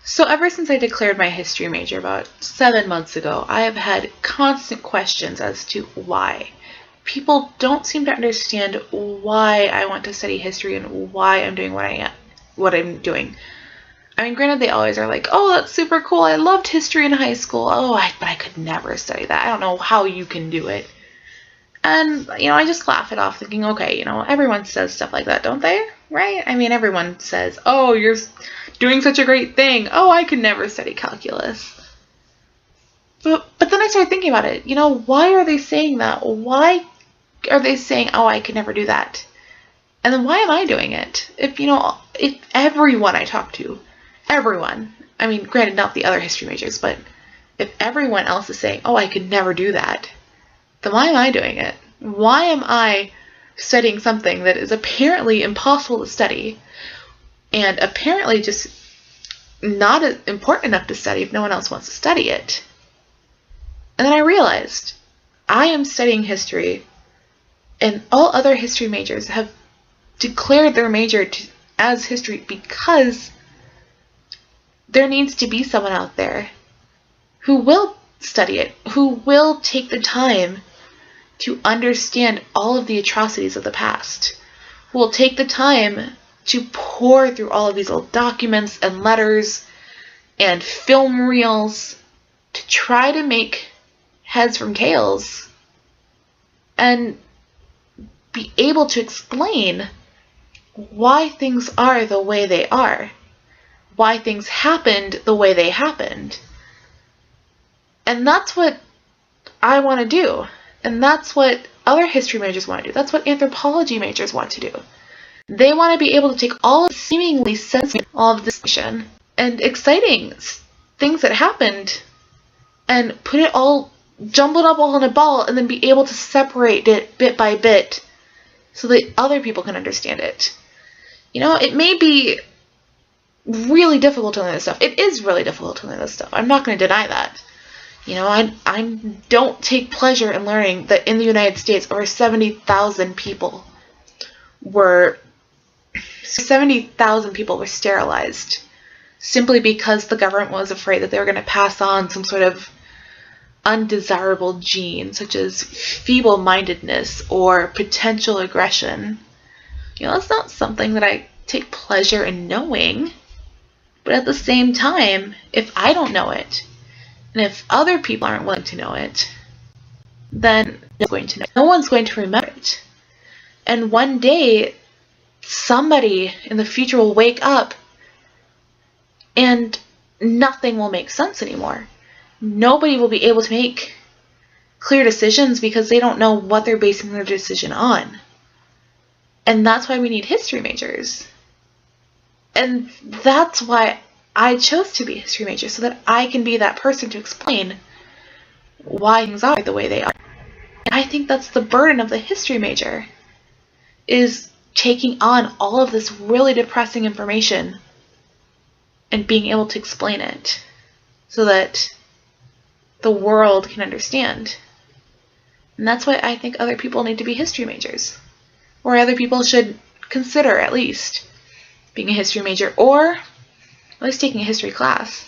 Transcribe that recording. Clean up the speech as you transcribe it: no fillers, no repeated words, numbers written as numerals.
So ever since I declared my history major about 7 months ago, I have had constant questions as to why. People don't seem to understand why I want to study history and why I'm doing what I'm doing. I mean, granted, they always are like, "Oh, that's super cool. I loved history in high school. But I could never study that. I don't know how you can do it." And, I just laugh it off thinking, okay, everyone says stuff like that, don't they? Right? I mean, everyone says, "Oh, you're doing such a great thing. Oh, I could never study calculus." But then I started thinking about it. Why are they saying that? Why are they saying, "Oh, I could never do that"? And then why am I doing it? If everyone I talk to, everyone, I mean, granted, not the other history majors, but if everyone else is saying, "Oh, I could never do that," then why am I doing it? Why am I studying something that is apparently impossible to study and apparently just not important enough to study if no one else wants to study it? And then I realized I am studying history, and all other history majors have declared their major as history because there needs to be someone out there who will study it, who will take the time to understand all of the atrocities of the past, who will take the time to pore through all of these old documents and letters and film reels to try to make heads from tails and be able to explain why things are the way they are, why things happened the way they happened. And that's what I want to do. And that's what other history majors want to do. That's what anthropology majors want to do. They want to be able to take all of the seemingly sensitive, all of this and exciting things that happened and put it all jumbled up all in a ball and then be able to separate it bit by bit so that other people can understand it. It may be really difficult to learn this stuff. It is really difficult to learn this stuff. I'm not going to deny that. I don't take pleasure in learning that in the United States over 70,000 people were sterilized simply because the government was afraid that they were going to pass on some sort of undesirable gene, such as feeble-mindedness or potential aggression. That's not something that I take pleasure in knowing. But at the same time, if I don't know it, and if other people aren't willing to know it, then no one's going to remember it. And one day, somebody in the future will wake up and nothing will make sense anymore. Nobody will be able to make clear decisions because they don't know what they're basing their decision on. And that's why we need history majors. And that's why I chose to be a history major, so that I can be that person to explain why things are the way they are. And I think that's the burden of the history major, is taking on all of this really depressing information and being able to explain it so that the world can understand. And that's why I think other people need to be history majors, or other people should consider at least being a history major, or at least taking a history class.